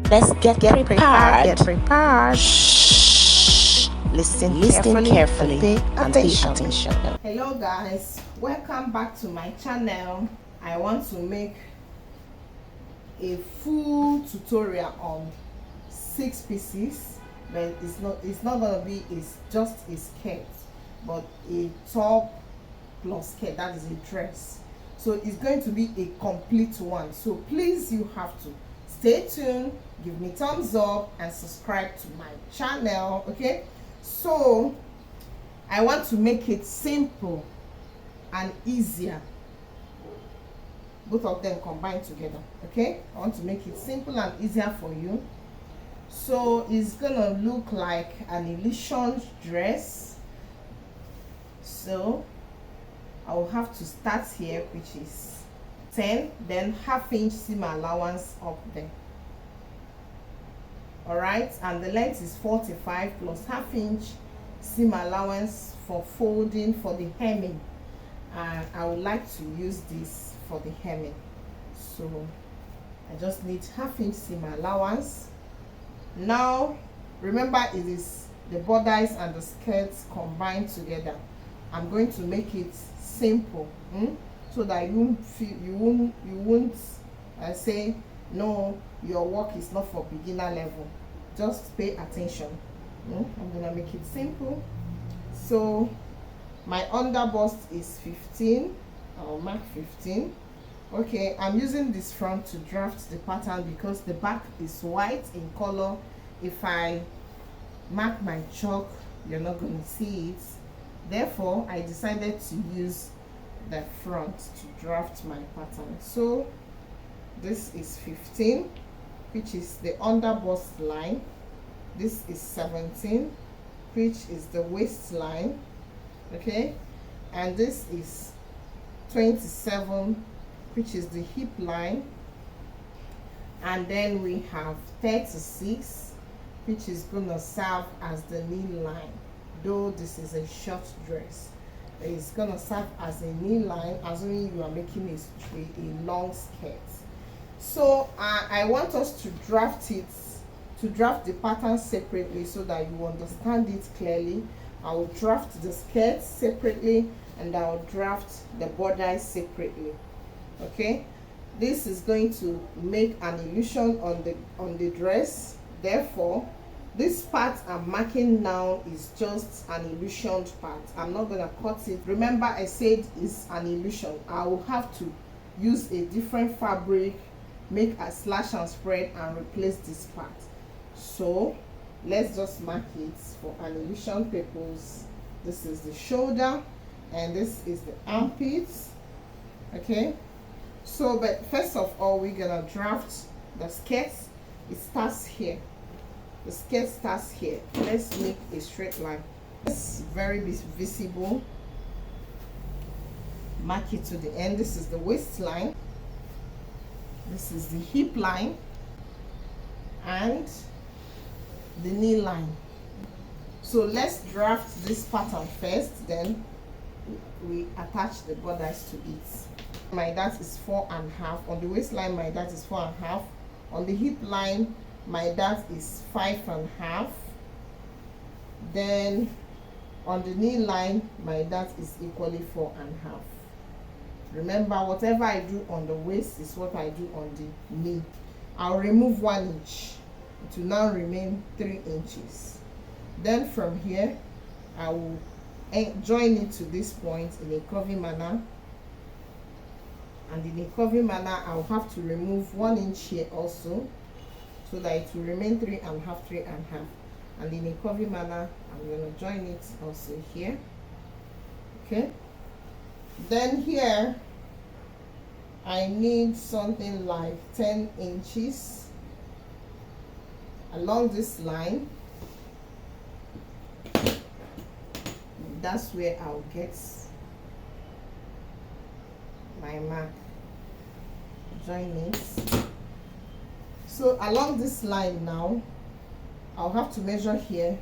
Let's get prepared. Get prepared. Shh. Listen carefully and pay attention. Hello guys, welcome back to my channel. I want to make a full tutorial on 6 pieces, but it's not gonna be just a skirt, but a top plus skirt, that is a dress. So it's going to be a complete one. So please, you have to stay tuned, give me thumbs up and subscribe to my channel. Okay, so I want to make it simple and easier, both of them combined together. Okay, I want to make it simple and easier for you. So it's gonna look like an illusion dress. So I will have to start here, which is 10, then ½ inch seam allowance up there. All right, and the length is 45 plus ½ inch seam allowance for folding for the hemming, and I would like to use this for the hemming. So I just need ½ inch seam allowance. Now remember, it is the bodice and the skirts combined together. I'm going to make it simple, so that you won't say no, your work is not for beginner level. Just pay attention. I'm gonna make it simple. So my underbust is 15. I'll mark 15. Okay, I'm using this front to draft the pattern because the back is white in color. If I mark my chalk, you're not going to see it. Therefore, I decided to use the front to draft my pattern. So this is 15, which is the underbust line. This is 17, which is the waistline. Okay, and this is 27, which is the hip line. And then we have 36, which is gonna serve as the knee line. Though this is a short dress, it's gonna serve as a knee line, assuming you are making a long skirt. So I want us to draft the pattern separately so that you understand it clearly. I will draft the skirt separately and I will draft the bodice separately. Okay, this is going to make an illusion on the dress. Therefore, this part I'm marking now is just an illusioned part. I'm not gonna cut it. Remember, I said it's an illusion. I will have to use a different fabric, make a slash and spread and replace this part. So let's just mark it for an illusion purpose. This is the shoulder and this is the armpits. Okay, so but first of all, we're gonna draft the skirt. It starts here. The skirt starts here. Let's make a straight line. It's very visible. Mark it to the end. This is the waistline. This is the hip line and the knee line. So let's draft this pattern first, then we attach the bodice to it. My dart is 4.5. On the waistline, my dart is 4.5. On the hip line, my dart is 5.5. Then on the knee line, my dart is equally 4.5. Remember, whatever I do on the waist is what I do on the knee. I'll remove 1 inch. It will now remain 3 inches. Then from here, I will join it to this point in a curving manner. And in a curving manner, I'll have to remove 1 inch here also, so that it will remain 3.5, 3.5. And in a curving manner, I'm going to join it also here. Okay. Then here, I need something like 10 inches along this line. That's where I'll get my mark. Join it. So along this line now, I'll have to measure here.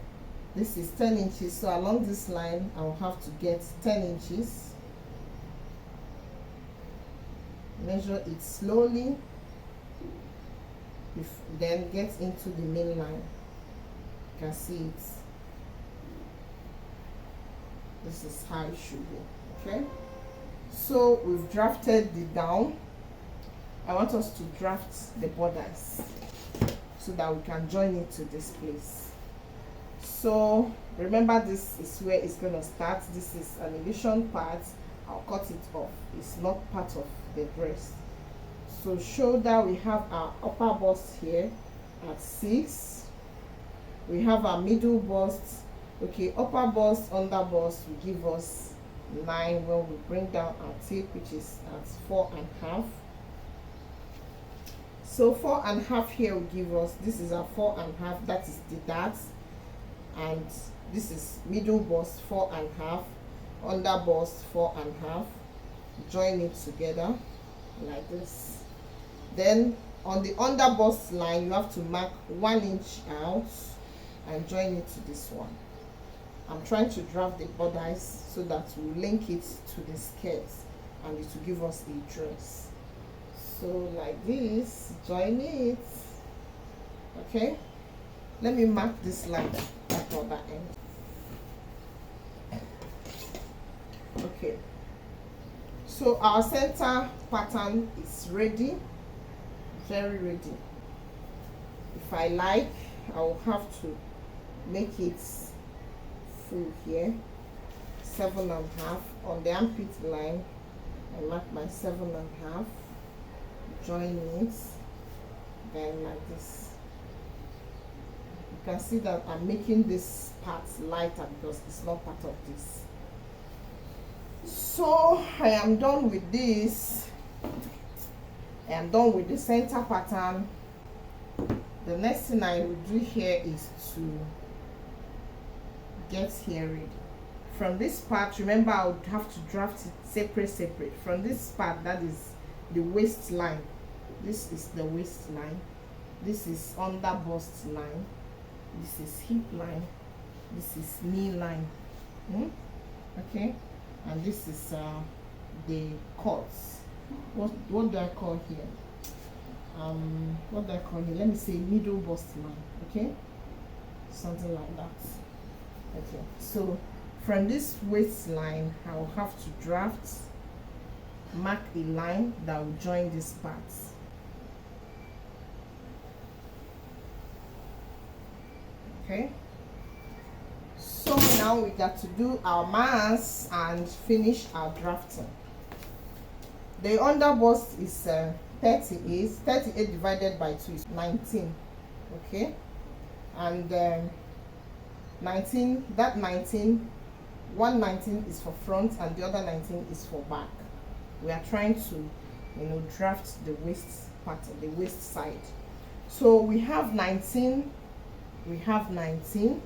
This is 10 inches. So along this line, I'll have to get 10 inches. Measure it slowly. then get into the main line. You can see it. This is how it should be. Okay, so we've drafted the down. I want us to draft the borders so that we can join it to this place. So remember, this is where it's going to start. This is an illusion part. I'll cut it off. It's not part of the dress. So shoulder, we have our upper bust here at 6. We have our middle bust. Okay, upper bust, under bust will give us 9 when we bring down our tape, which is at 4.5. So 4.5 here will give us, this is our 4.5, that is the dart, and this is middle bust 4.5, under bust 4.5. Join it together like this. Then on the under bust line, you have to mark 1 inch out and join it to this one. I'm trying to draft the borders so that we link it to the skirt and it will give us a dress. So like this, join it. Okay, let me mark this line at the other end. Okay, so our center pattern is ready, very ready. If I like, I will have to make it full here, 7.5 on the armpit line. I mark my 7.5, join it, then like this. You can see that I'm making this part lighter because it's not part of this. So I am done with this. I am done with the center pattern. The next thing I will do here is to get here ready. From this part, remember, I would have to draft it separate. From this part, that is the waistline. This is the waistline. This is under bust line. This is hip line. This is knee line. Okay, and this is the cuts. What do I call here? What do I call here? Let me say middle bust line. Okay, something like that. Okay, so from this waistline, I will have to draft, mark a line that will join these parts. Okay, so now we got to do our mass and finish our drafting. The under bust is 38. 38 divided by 2 is 19. Okay, and 19, that 19, one 19 is for front and the other 19 is for back. We are trying to, draft the waist part of the waist side. So we have 19. We have 19.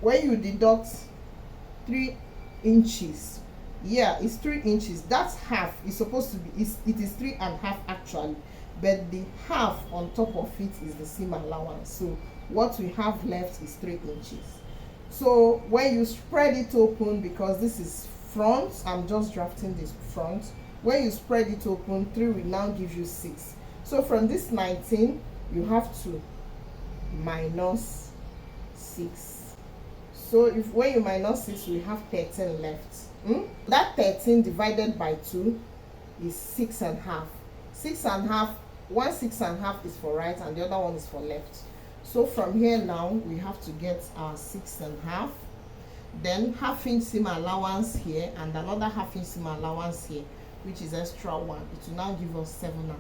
When you deduct 3 inches, yeah, it's 3 inches. That's half. It's supposed to be, it is 3.5 actually, but the half on top of it is the seam allowance. So what we have left is 3 inches. So when you spread it open, because this is front, I'm just drafting this front. When you spread it open, 3 will now give you 6. So from this 19, you have to minus 6. So when you minus 6, we have 13 left. That 13 divided by 2 is 6.5. 6.5, one 6.5 is for right and the other one is for left. So from here now, we have to get our 6.5. Then half-inch seam allowance here and another half-inch seam allowance here, which is extra 1. It will now give us 7.5.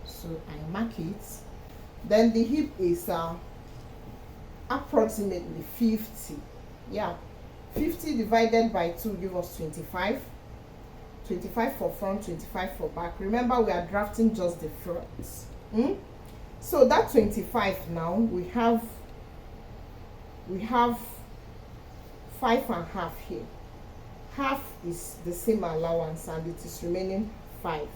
So I mark it. Then the hip is approximately 50. Yeah, 50 divided by 2 give us 25. 25 for front, 25 for back. Remember, we are drafting just the front. So that 25 now, we have 5.5 here. Half is the same allowance and it is remaining 5.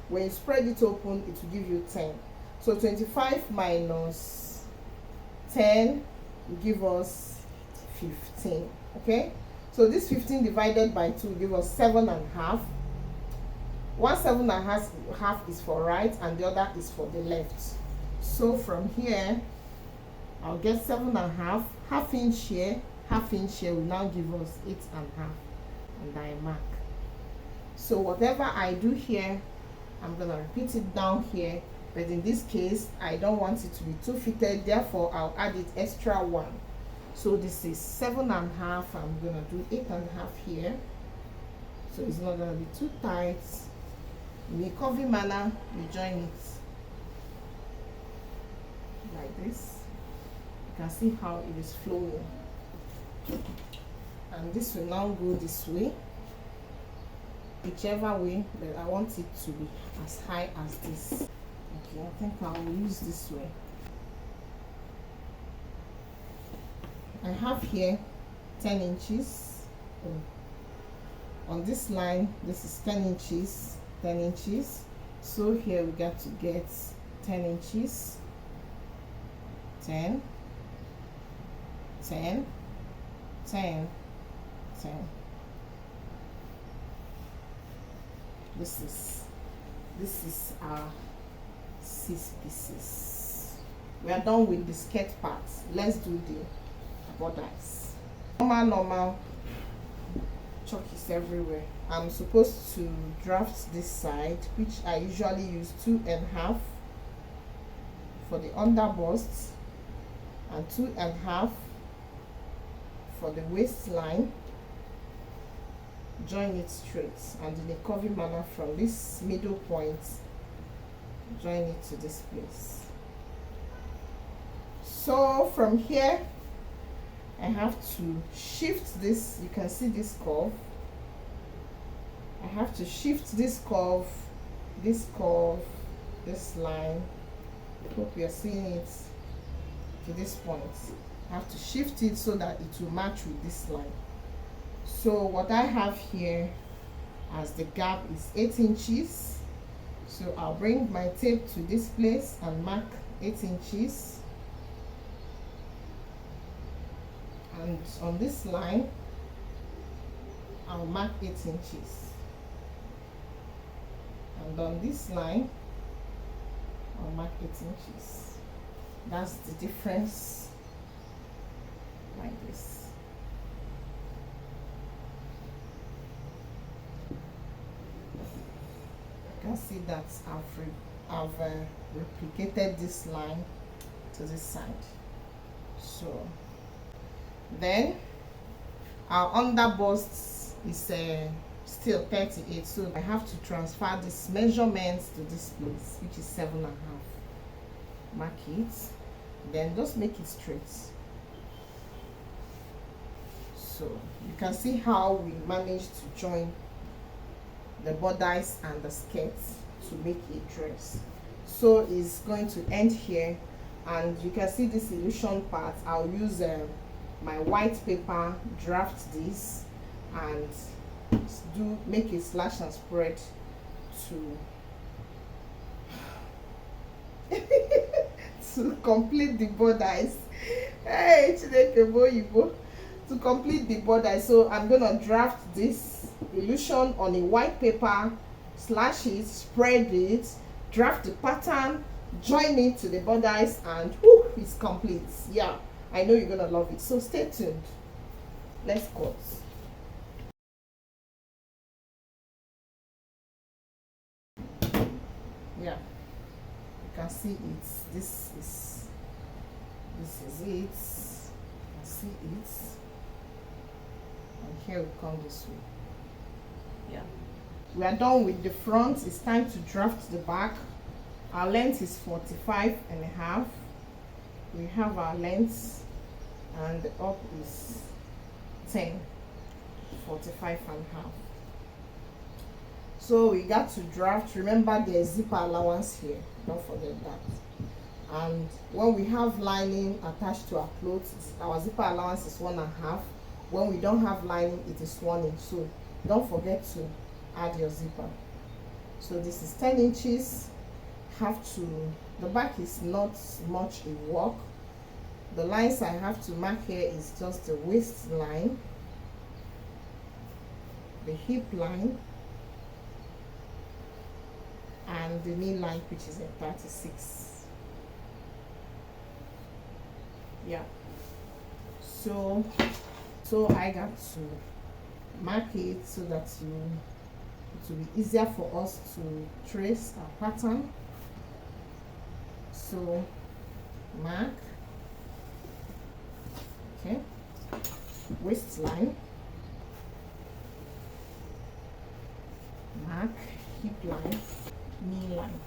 When you spread it open, it will give you 10. So 25 minus 10 will give us 15. Okay, so this 15 divided by 2 will give us 7.5. One 7.5 is for right and the other is for the left. So from here I'll get 7.5, half inch here, half inch here will now give us 8.5, and I mark. So whatever I do here, I'm gonna repeat it down here, but in this case I don't want it to be too fitted, therefore I'll add it extra 1. So this is 7.5, I'm gonna do 8.5 here, so it's not gonna be too tight. In a curvy manner, we join it like this. You can see how it is flowing, and this will now go this way, whichever way, but I want it to be as high as this. Okay, I think I will use this way. I have here 10 inches. On this line, this is 10 inches, 10 inches. So here we got to get 10 inches, 10, 10, 10, 10. This is our 6 pieces. We are done with the skirt part. Let's do the borders. Normal chalk is everywhere. I'm supposed to draft this side, which I usually use 2.5 for the under bust and 2.5 for the waistline. Join it straight and in a curvy manner from this middle point, join it to this place. So from here I have to shift this. You can see this curve. I have to shift this curve, this line. I hope you're seeing it to this point. I have to shift it so that it will match with this line. So what I have here as the gap is 8 inches. So I'll bring my tape to this place and mark 8 inches. And on this line, I'll mark 8 inches. And on this line, I'll mark 8 inches. That's the difference, like this. You can see that I've replicated this line to this side. So then our under bust is still 38, so I have to transfer this measurements to this place, which is 7.5. Mark it, then just make it straight. So you can see how we managed to join the bodice and the skirts to make a dress. So it's going to end here, and you can see this illusion part. I'll use my white paper, draft this and make a slash and spread to complete the bodice. Hey, to complete the bodice. So I'm gonna draft this illusion on a white paper, slash it, spread it, draft the pattern, join it to the bodice, and whoo, it's complete. Yeah, I know you're gonna love it, so stay tuned. Let's cut. Yeah, you can see it. This is it. You can see it, and here we come this way. Yeah, we are done with the front. It's time to draft the back. Our length is 45.5. We have our length, and the up is 10, 45.5. So we got to draft. Remember, there's zipper allowance here, don't forget that. And when we have lining attached to our clothes, our zipper allowance is 1.5. When we don't have lining, it is 1 inch. So don't forget to add your zipper. So this is 10 inches. The back is not much a work. The lines I have to mark here is just the waistline, the hip line, and the knee line, which is a 36. Yeah, so I got to mark it so that it will be easier for us to trace our pattern. So mark, okay, waistline, mark hip line, knee line.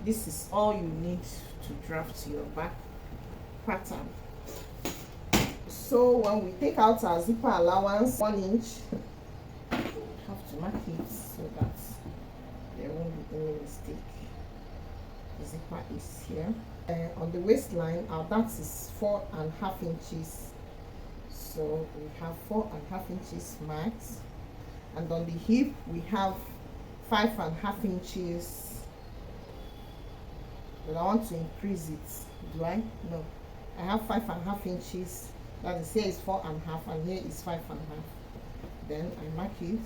This is all you need to draft your back pattern. So when we take out our zipper allowance 1 inch, have to mark it so that there won't be any mistake. The zipper is here. On the waistline, our that is 4.5 inches. So we have 4.5 inches marked, and on the hip we have 5.5 inches. But I want to increase it. Do I? No. I have 5.5 inches. That is, here is 4.5 and here is 5.5. Then I mark it.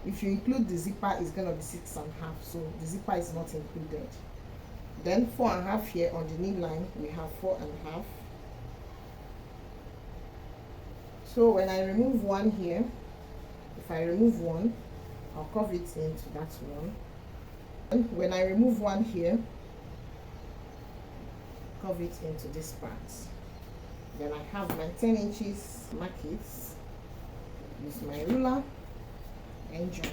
If you include the zipper, it's gonna be 6.5. So the zipper is not included. Then 4.5 here on the knee line, we have 4.5. So when I remove one here, if I remove one, I'll curve it into that one. And when I remove one here, curve it into this part. Then I have my 10 inches, mark it, use my ruler and join.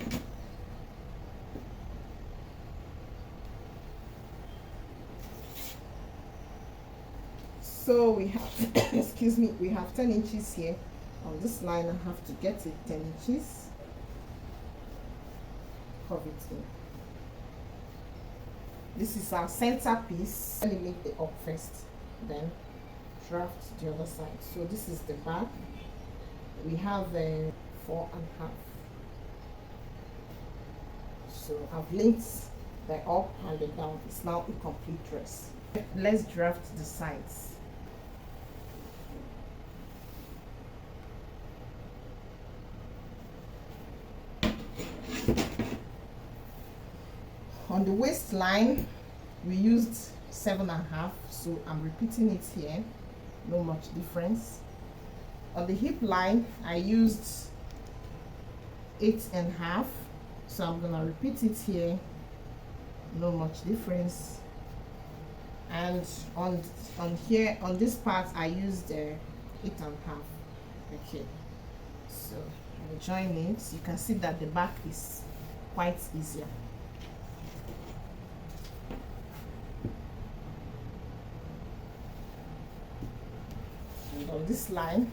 So we have excuse me, we have 10 inches here. On this line I have to get it 10 inches, curve it in. This is our center piece. Let me make the up first, then draft the other side. So this is the back. We have 4.5. So I've linked the up and the down. It's now a complete dress. Let's draft the sides. On the waistline, we used 7.5, so I'm repeating it here, no much difference. On the hip line, I used 8.5, so I'm gonna repeat it here, no much difference. And on here, on this part, I used 8.5. Okay, so I join it. You can see that the back is quite easier. And on this line,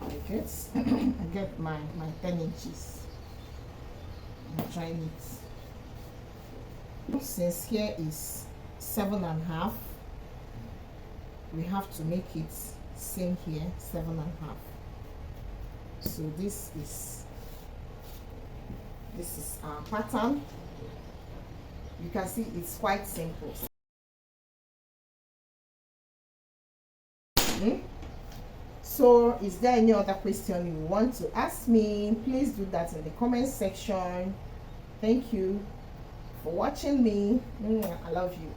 I get my 10 inches. And join it. Since here is 7.5, we have to make it same here, 7.5. So this is our pattern. You can see it's quite simple. So is there any other question you want to ask me? Please do that in the comment section. Thank you for watching me. I love you.